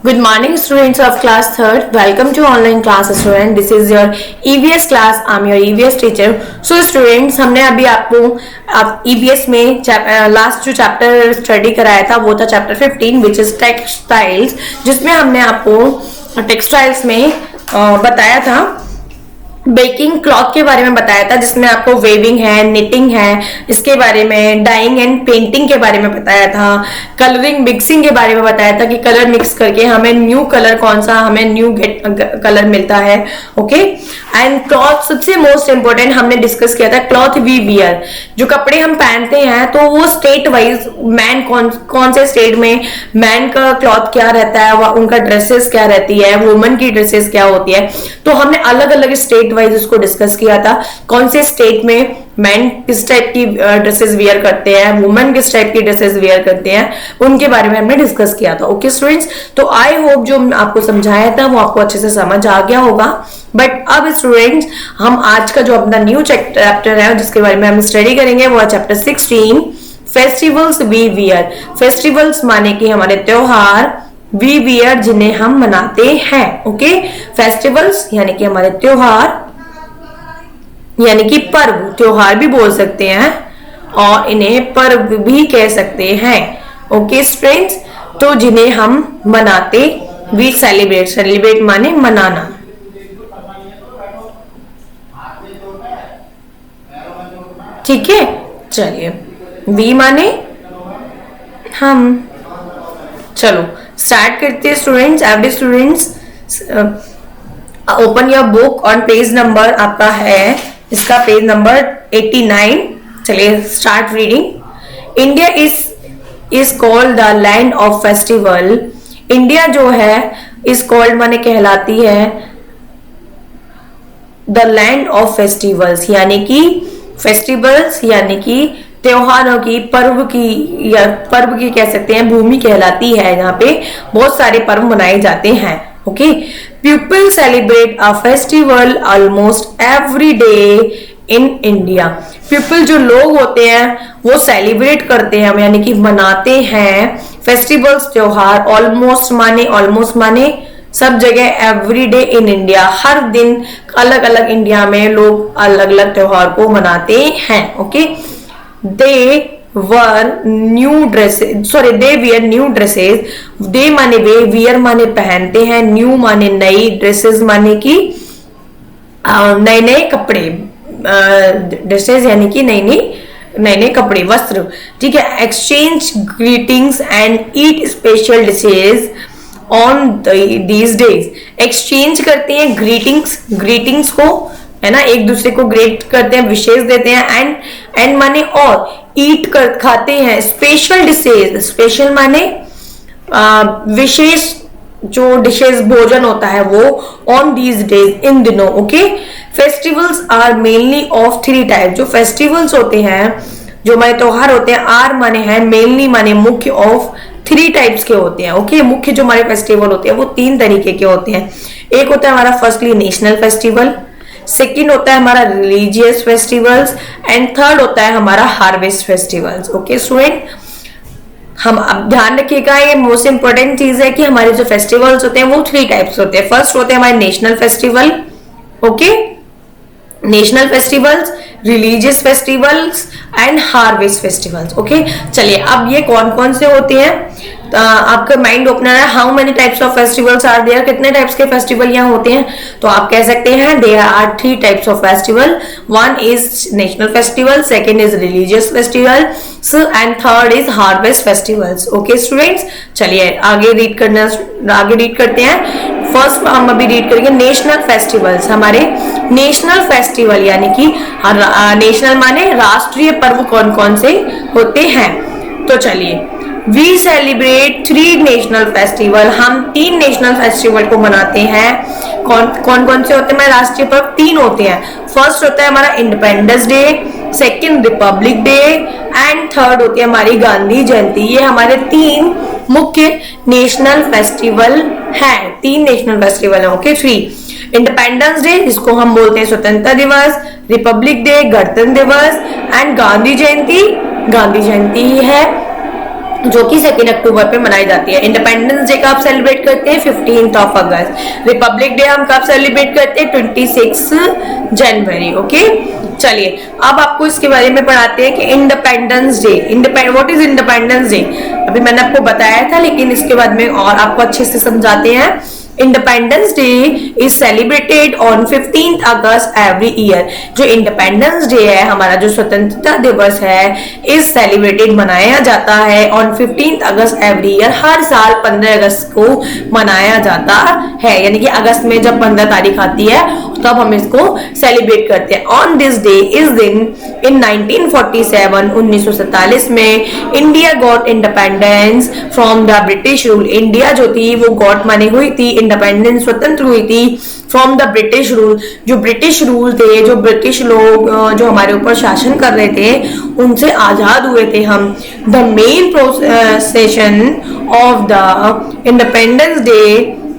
Good morning students of class 3rd. Welcome to online class student. This is your EVS class. I'm your EVS teacher. So students, हमने अभी आपको EVS में last जो chapter study कराया था वो था चैप्टर 15 विच इज टेक्सटाइल्स, जिसमें हमने आपको टेक्सटाइल्स में बताया था बेकिंग क्लॉथ के बारे में बताया था, जिसमें आपको वेविंग है, निटिंग है, इसके बारे में डाइंग एंड पेंटिंग के बारे में बताया था, कलरिंग मिक्सिंग के बारे में बताया था कि कलर मिक्स करके हमें न्यू कलर कौन सा हमें न्यू कलर मिलता है। ओके, एंड क्लॉथ सबसे मोस्ट इंपॉर्टेंट हमने डिस्कस किया था क्लॉथ वी वियर, जो कपड़े हम पहनते हैं तो वो स्टेट वाइज मैन कौन से स्टेट में मैन का क्लॉथ क्या रहता है, उनका ड्रेसेस क्या रहती है, वुमेन की ड्रेसेस क्या होती है, तो हमने अलग अलग स्टेट वाइज उसको डिस्कस किया था। कौन से स्टेट में मैन किस टाइप की ड्रेसेस वियर करते हैं, वुमेन किस टाइप की ड्रेसेस वियर करते हैं, उनके बारे में हमने डिस्कस किया था। ओके स्टूडेंट्स, तो आई होप जो आपको समझाया था वो आपको अच्छे से समझ आ गया होगा। बट अब स्टूडेंट्स, हम आज का जो अपना न्यू चैप्टर है जिसके बारे में हम स्टडी करेंगे वो है chapter 16 festivals we wear. Festivals माने कि हमारे त्योहार, वी वियर जिन्हें हम मनाते हैं। ओके, फेस्टिवल्स यानी कि हमारे त्योहार यानी कि पर्व, त्योहार भी बोल सकते हैं और इन्हें पर्व भी कह सकते हैं। ओके फ्रेंड्स, तो जिन्हें हम मनाते, वी सेलिब्रेट, सेलिब्रेट माने मनाना। ठीक है, चलिए वी माने हम। चलो स्टार्ट करते हैं students. Every students open your book on page number आपका है इसका पेज नंबर 89। चलिए start reading. India is called the land of festival. India जो है इज कॉल्ड माने कहलाती है द लैंड ऑफ फेस्टिवल्स, यानी कि फेस्टिवल्स यानी कि त्योहारों की, पर्व की, या पर्व की कह सकते हैं, भूमि कहलाती है। यहाँ पे बहुत सारे पर्व मनाए जाते हैं। Okay, people celebrate a festival almost every day in India. People जो लोग होते हैं वो सेलिब्रेट करते हैं यानी कि मनाते हैं फेस्टिवल्स, त्योहार। ऑलमोस्ट माने सब जगह, एवरी डे इन इंडिया, हर दिन अलग अलग इंडिया में लोग अलग अलग त्योहार को मनाते हैं। Okay, they wear new dresses, they wear new dresses। they माने वे, wear माने पहनते हैं, new माने नई, dresses माने कि नए नए कपड़े, dresses यानी कि नई नए कपड़े, वस्त्र। ठीक है, exchange greetings and eat special dishes on these days। exchange करते हैं greetings को, है ना, एक दूसरे को ग्रेट करते हैं, विशेष देते हैं। एंड माने और, ईट खाते हैं स्पेशल डिशेज। स्पेशल माने विशेष जो डिशेज, भोजन होता है वो, ऑन दीज डेज, इन दिनों। Okay, festivals are mainly of 3 type. जो फेस्टिवल्स होते हैं, जो हमारे त्योहार होते हैं, आर माने हैं, मेनली माने मुख्य, ऑफ 3 टाइप्स के होते हैं। ओके, मुख्य जो हमारे फेस्टिवल होते हैं वो 3 तरीके के होते हैं। एक होता है हमारा फर्स्टली नेशनल फेस्टिवल, सेकेंड होता है हमारा रिलीजियस फेस्टिवल्स, एंड थर्ड होता है हमारा हार्वेस्ट फेस्टिवल्स। ओके स्टूडेंट, हम अब ध्यान रखिएगा, ये मोस्ट इंपॉर्टेंट चीज है कि हमारे जो फेस्टिवल्स होते हैं वो 3 टाइप्स होते हैं। फर्स्ट होते हैं हमारे national festival, okay, national festivals, religious festivals and harvest festivals. Okay, चलिए अब ये कौन कौन से होते हैं, आपका माइंड ओपनर है। How many types of festivals are there, कितने टाइप्स के फेस्टिवल यहाँ होते हैं, तो आप कह सकते हैं there are 3 types of festival. One is national festival, second is religious festival and third is harvest festivals. Okay students, चलिए आगे रीड करते हैं। फर्स्ट हम अभी रीड करेंगे नेशनल फेस्टिवल्स। हमारे नेशनल फेस्टिवल यानी कि नेशनल माने राष्ट्रीय पर्व कौन कौन से होते हैं, तो चलिए वी सेलिब्रेट 3 नेशनल फेस्टिवल। हम 3 नेशनल फेस्टिवल को मनाते हैं। कौन से होते हैं राष्ट्रीय पर्व? 3 होते हैं। फर्स्ट होता है हमारा independence day, second Republic Day and third होती है हमारी गांधी जयंती। ये हमारे 3 मुख्य नेशनल फेस्टिवल हैं। 3 नेशनल फेस्टिवल है। ओके, 3 इंडिपेंडेंस डे जिसको हम बोलते हैं स्वतंत्रता दिवस, रिपब्लिक डे गणतंत्र दिवस एंड गांधी जयंती ही है जो कि 2 अक्टूबर पे मनाई जाती है। इंडिपेंडेंस डे कब सेलिब्रेट करते हैं? 15 अगस्त। रिपब्लिक डे हम कब सेलिब्रेट करते हैं? 26 जनवरी। ओके, चलिए अब आपको इसके बारे में पढ़ाते हैं कि independence day, what is independence day. अभी मैंने आपको बताया था, लेकिन इसके बाद में और आपको अच्छे से समझाते हैं। Independence day is celebrated on 15 August every year. जो इंडिपेंडेंस डे है, हमारा जो स्वतंत्रता दिवस है, इज सेलिब्रेटेड, मनाया जाता है ऑन 15 अगस्त एवरी ईयर। हर साल 15 अगस्त को मनाया जाता है, यानी कि अगस्त में जब 15 तारीख आती है तब हम इसको सेलिब्रेट करते हैं। ऑन दिस डे, इस दिन इन 1947 1947 में India got independence from the British rule. India जो थी वो गॉट माने हुई थी, इंडिपेंडेंस स्वतंत्र हुई थी फ्रॉम द ब्रिटिश रूल। जो ब्रिटिश रूल थे, जो ब्रिटिश लोग जो हमारे ऊपर शासन कर रहे थे, उनसे आजाद हुए थे हम। The main procession of the independence day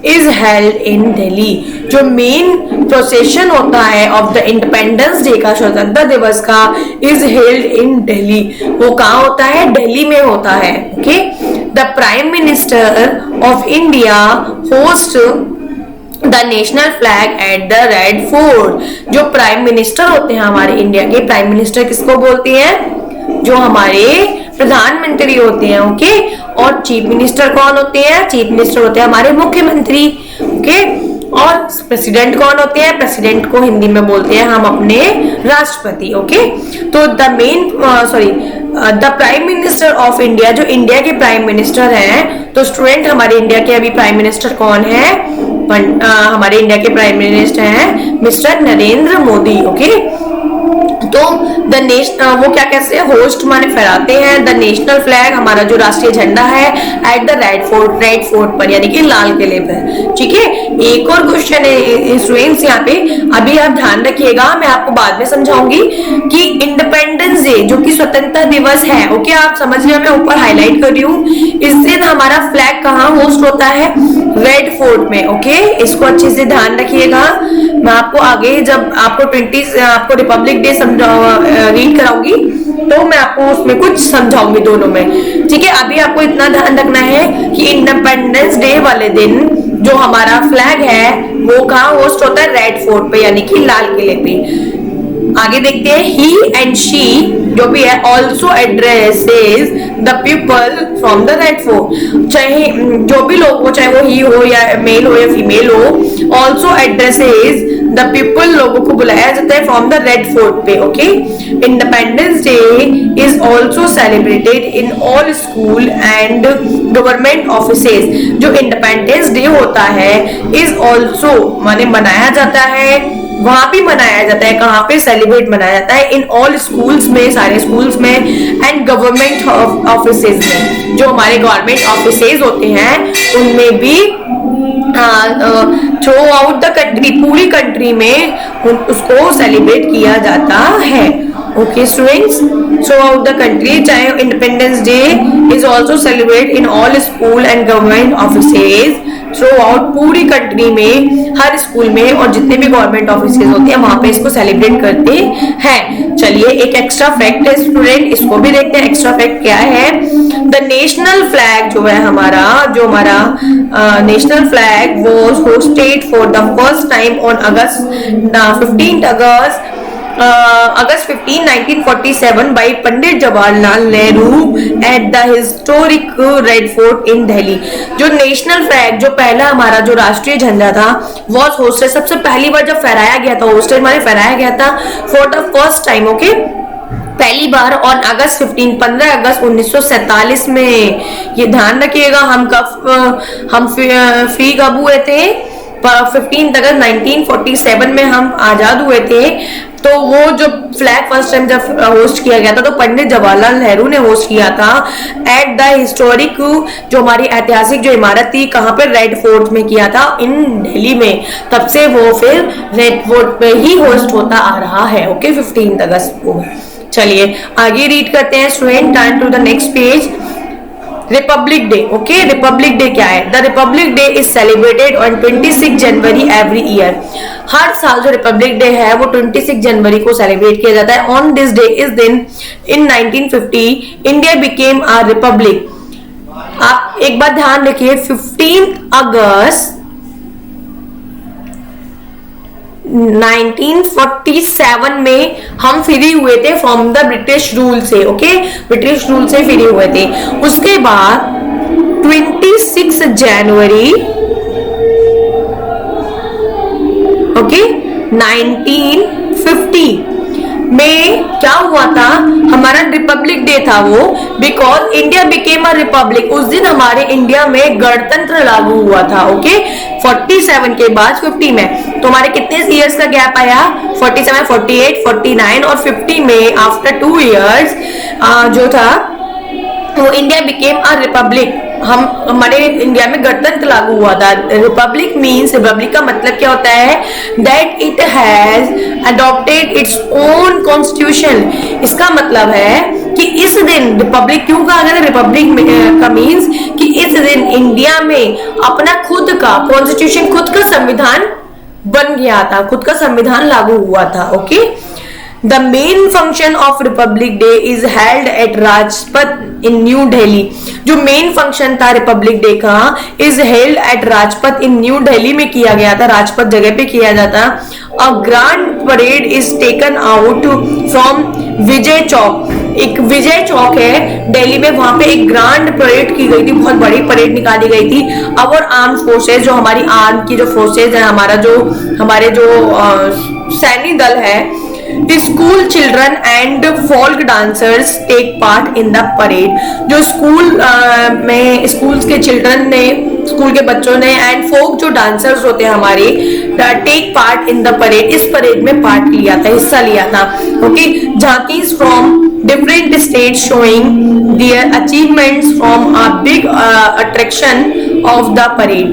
is held in Delhi. जो मेन प्रोसेशन होता है ऑफ द इंडिपेंडेंस डे का, स्वतंत्रता दिवस का, इज हेल्ड इन दिल्ली। वो कहाँ होता है? दिल्ली में होता है। Okay, the prime minister of India host the national flag at the red fort. जो प्राइम मिनिस्टर होते हैं हमारे इंडिया के, प्राइम मिनिस्टर किसको बोलते हैं? जो हमारे प्रधानमंत्री होते हैं। ओके, और चीफ मिनिस्टर कौन होते हैं? चीफ मिनिस्टर होते हैं हमारे मुख्यमंत्री। ओके, और प्रेसिडेंट कौन होते हैं? प्रेसिडेंट को हिंदी में बोलते हैं हम अपने राष्ट्रपति। ओके, तो the prime minister of India, जो इंडिया के प्राइम मिनिस्टर हैं, तो स्टूडेंट हमारे इंडिया के अभी प्राइम मिनिस्टर कौन है? हमारे इंडिया के प्राइम मिनिस्टर हैं मिस्टर नरेंद्र मोदी। ओके, तो द नेशनल, वो क्या कहते हैं? होस्ट माने फहराते हैं द नेशनल फ्लैग, हमारा जो राष्ट्रीय झंडा है, एट द रेड फोर्ट पर, यानी कि लाल किले पर। ठीक है, एक और क्वेश्चन है स्टूडेंट्स यहाँ पे, अभी आप ध्यान रखिएगा, मैं आपको बाद में समझाऊंगी कि इंडिपेंडेंस डे जो कि स्वतंत्रता दिवस है, ओके, आप समझ रहे हो, मैं ऊपर हाईलाइट कर रही हूँ। इस दिन हमारा फ्लैग कहाँ होस्ट होता है? रेड फोर्ट में। ओके, इसको अच्छे से ध्यान रखिएगा। मैं आपको आगे जब आपको रिपब्लिक डे रीड कराऊंगी तो मैं आपको उसमें कुछ समझाऊंगी दोनों में। ठीक है, अभी आपको इतना ध्यान रखना है कि इंडिपेंडेंस डे वाले दिन जो हमारा फ्लैग है वो कहाँ होस्ट होता है? रेड फोर्ट पे, यानी कि लाल किले पे। आगे देखते हैं, ही एंड शी जो भी है also addresses the people from the red fort. चाहे जो भी लोग हो, चाहे वो ही हो या मेल हो या फीमेल हो, ऑल्सो एड्रेसेस द पीपल, लोगों को बुलाया जाता है फ्रॉम द रेड फोर्ट पे। Okay, independence day is also celebrated in all school and government offices. जो इंडिपेंडेंस डे होता है इज ऑल्सो माने मनाया जाता है, वहां भी मनाया जाता है, कहाँ पे? सेलिब्रेट मनाया जाता है इन ऑल स्कूल्स में, सारे स्कूल्स में, एंड गवर्नमेंट ऑफिसेज में। जो हमारे गवर्नमेंट ऑफिसेज होते हैं उनमें भी थ्रू आउट द कंट्री, पूरी कंट्री में उसको सेलिब्रेट किया जाता है। Okay students, throughout the country, चाहे Independence day is also celebrate in all school and government offices, throughout पूरी कंट्री में, हर स्कूल में और जितने भी गवर्नमेंट ऑफिसेज होते हैं वहां पे इसको सेलिब्रेट करते हैं। चलिए एक एक्स्ट्रा फैक्ट है स्टूडेंट, इसको भी देखते हैं। एक्स्ट्रा फैक्ट क्या है? द नेशनल फ्लैग जो है हमारा, national flag was hoisted for the first time on August 15, 1947 by Pandit Jawaharlal Nehru at the historic Red Fort in Delhi. जो नेशनल फ्लैग, जो पहला हमारा जो राष्ट्रीय झंडा था, वॉज होस्टेड, सबसे पहली बार जब फहराया गया था, होस्टेड माने फहराया गया था, for the first time. Okay, पहली बार ऑन अगस्त 15 अगस्त 1947 में। ये ध्यान रखिएगा, हम फ्री कब हुए थे? 15 अगस्त 1947 में हम आजाद हुए थे। तो वो जो फ्लैग फर्स्ट टाइम जब होस्ट किया गया था तो पंडित जवाहरलाल नेहरू ने होस्ट किया था एट द हिस्टोरिक, जो हमारी ऐतिहासिक जो इमारत थी, कहाँ पे? रेड फोर्ट में किया था, इन दिल्ली में। तब से वो फिर रेड फोर्ट पे ही होस्ट होता आ रहा है। ओके, 15 अगस्त को। चलिए आगे रीड करते हैं student, turn to the next page. Republic Day. Okay, Republic Day क्या है? The Republic Day is celebrated on 26 January every year. हर साल जो रिपब्लिक डे है वो 26 जनवरी को सेलिब्रेट किया जाता है। ऑन दिस डे, इस दिन, इन 1950 इंडिया बिकेम अ रिपब्लिक। आप एक बात ध्यान रखिए, 15 अगस्त 1947 में हम फ्री हुए थे फ्रॉम द ब्रिटिश रूल से। ओके, ब्रिटिश रूल से फ्री हुए थे। उसके बाद 26 जनवरी 1950 में क्या हुआ था, हमारा रिपब्लिक डे था वो, because India became a republic. उस दिन हमारे इंडिया में गणतंत्र लागू हुआ था। ओके, 47 के बाद 50 में, तो हमारे कितने इयर्स का गैप आया, 47, 48, 49 और 50 में आफ्टर 2 इयर्स जो था वो इंडिया बिकेम अ रिपब्लिक। हमारे इंडिया में गणतंत्र लागू हुआ था। रिपब्लिक मीन्स, रिपब्लिक का मतलब क्या होता है, that it has adopted its own constitution. इसका मतलब है कि इस दिन रिपब्लिक क्यों कहा गया, रिपब्लिक का मीन्स कि इस दिन इंडिया में अपना खुद का कॉन्स्टिट्यूशन, खुद का संविधान बन गया था, खुद का संविधान लागू हुआ था। Okay, The main function of Republic Day is held at Rajpath in New Delhi। जो मेन फंक्शन था रिपब्लिक डे का is held at Rajpath in New Delhi में किया गया था, राजपथ जगह पे किया जाता। A grand parade is taken out from Vijay Chowk. एक विजय चौक है दिल्ली में, वहां पे एक ग्रांड परेड की गई थी, बहुत बड़ी परेड निकाली गई थी। और आर्म फोर्सेज, जो हमारी आर्म की जो फोर्सेज है, हमारे जो सैन्य दल है, school children and folk dancers take part in the parade. जो स्कूल के चिल्ड्रन ने, स्कूल के बच्चों ने एंड फोक जो डांसर्स होते हैं हमारे, take part in the parade, इस परेड में पार्ट लिया था, हिस्सा लिया था। ओके, झांकीज from different state showing their achievements from a big attraction of the parade.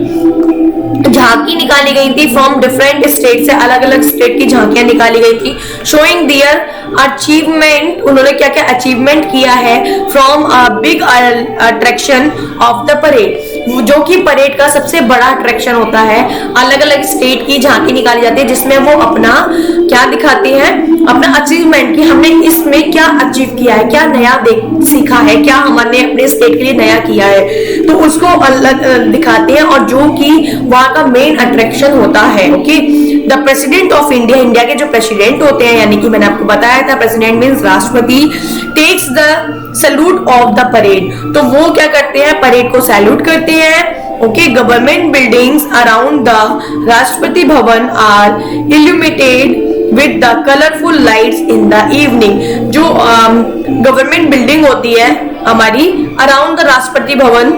झांकी निकाली गई थी फ्रॉम डिफरेंट स्टेट से, अलग अलग स्टेट की झांकियां निकाली गई थी। शोइंग दियर अचीवमेंट, उन्होंने क्या क्या अचीवमेंट किया है, from a big attraction of the parade, जो कि परेड का सबसे बड़ा अट्रैक्शन होता है। अलग अलग स्टेट की झांकी निकाली जाती है जिसमें वो अपना क्या दिखाते हैं, अपना अचीवमेंट, कि हमने इसमें क्या अचीव किया है, क्या नया सीखा है, क्या हमने अपने स्टेट के लिए नया किया है, तो उसको अलग दिखाते हैं, और जो कि वहां का मेन अट्रैक्शन होता है। Okay, the president of India, India के जो प्रेसिडेंट होते हैं, यानी कि मैंने आपको बताया था प्रेसिडेंट मीन्स राष्ट्रपति, takes the salute of the parade, तो वो क्या करते हैं, परेड को सैल्यूट करते हैं। Okay, government buildings around the Rashtrapati Bhavan are illuminated with the colourful lights in the evening. जो गवर्नमेंट बिल्डिंग होती है हमारी अराउंड द राष्ट्रपति भवन,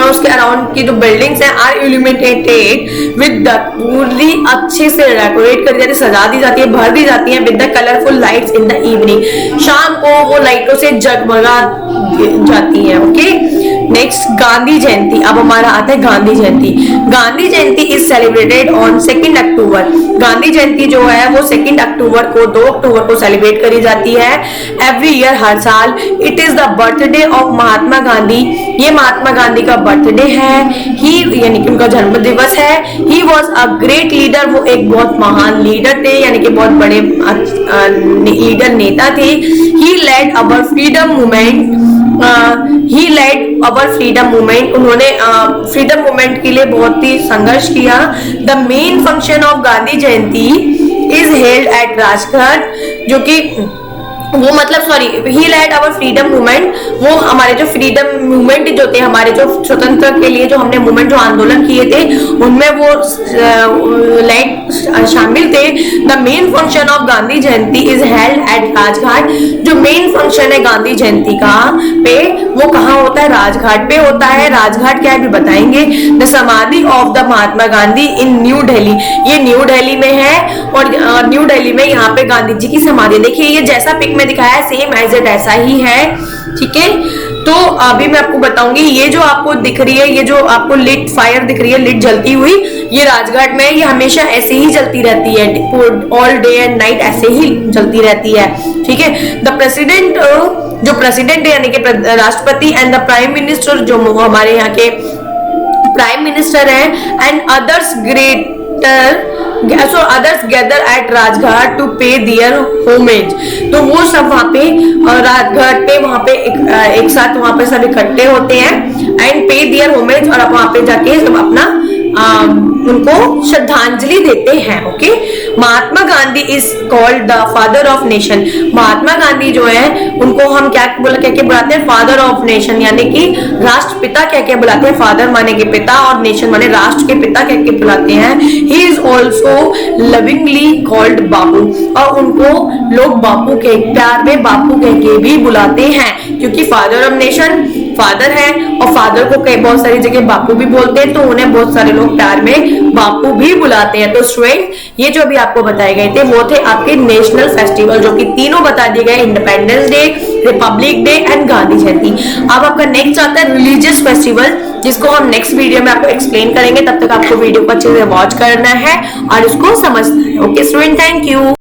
उसके अराउंड की जो बिल्डिंग्स हैं आर इल्यूमिनेटेड विद द, पूरी अच्छे से डेकोरेट कर जाती है, सजा दी जाती है, भर दी जाती है with the colourful lights in the evening. शाम को वो लाइटों से जगमगा जाती है। Okay, next Gandhi Jayanti. अब हमारा आता है गांधी जयंती। Gandhi Jayanti is celebrated on 2 अक्टूबर। गांधी जयंती जो है वो 2 अक्टूबर को, 2 अक्टूबर को सेलिब्रेट करी जाती है एवरी ईयर, हर साल। It is the birthday of Mahatma Gandhi. ये महात्मा गांधी का बर्थडे है, ही यानी कि उनका जन्म दिवस है। He was a great leader, वो एक बहुत महान लीडर थे, यानी कि बहुत बड़े लीडर नेता थे। He led our freedom movement, he led our freedom movement, उन्होंने फ्रीडम मूवमेंट के लिए बहुत ही संघर्ष किया। The main function of Gandhi Jayanti is held at Rajghat, जो कि वो मतलब sorry, he led our freedom movement, वो हमारे जो फ्रीडम मूवमेंट जो थे, हमारे जो स्वतंत्रता के लिए जो हमने मूवमेंट जो आंदोलन किए थे उनमें वो शामिल थे। The main function of Gandhi Jayanti is held at Rajghat. जो मेन फंक्शन है गांधी जयंती का पे, वो कहाँ होता है, राजघाट पे होता है। राजघाट क्या है भी बताएंगे। द समाधि of the Mahatma Gandhi in new Delhi, ये न्यू दिल्ली में है, और न्यू दिल्ली में यहाँ पे गांधी जी की समाधि, देखिए ये जैसा पिक में दिखाया है सेम एज इट ऐसा ही है। ठीक है, तो अभी मैं आपको बताऊंगी, ये जो आपको दिख रही है, ये जो आपको लिट फायर दिख रही है, लिट जलती हुई, ये राजघाट में, ये हमेशा ऐसे ही जलती रहती है, ऑल डे एंड नाइट ऐसे ही जलती रहती है। ठीक है, द प्रेसिडेंट, जो प्रेसिडेंट है यानी कि राष्ट्रपति, एंड द प्राइम मिनिस्टर, जो हमारे यहाँ के प्राइम मिनिस्टर है, and others greater so others gather at Rajghat to pay their homage. तो वो सब वहां पे राजघाट पे वहां पे एक साथ वहां पे सब इकट्ठे होते हैं एंड पे दियर होमेज, और वहां पे जाके सब अपना उनको श्रद्धांजलि देते हैं। Okay, Mahatma Gandhi is called the father of nation. Mahatma Gandhi जो है उनको हम क्या कह के बुलाते हैं, फादर ऑफ नेशन, यानी कि राष्ट्रपिता कह के बुलाते हैं। फादर माने के पिता और नेशन माने राष्ट्र के पिता कह के बुलाते हैं। He is also lovingly called Bapu, और उनको लोग बापू के प्यार में बापू कह के भी बुलाते हैं, क्योंकि फादर ऑफ नेशन फादर है, और फादर को कई बहुत सारी जगह बापू भी बोलते हैं, तो उन्हें बहुत सारे लोग प्यार में बापू भी बुलाते हैं। तो स्टूडेंट, ये जो अभी आपको बताए गए थे वो थे आपके नेशनल फेस्टिवल, जो कि तीनों बता दिए गए, Independence Day, Republic Day and Gandhi Jayanti. अब आपका नेक्स्ट आता है रिलीजियस फेस्टिवल, जिसको हम नेक्स्ट वीडियो में आपको एक्सप्लेन करेंगे। तब तक आपको वीडियो को अच्छे से वॉच करना है और इसको समझना है। Okay student, thank you.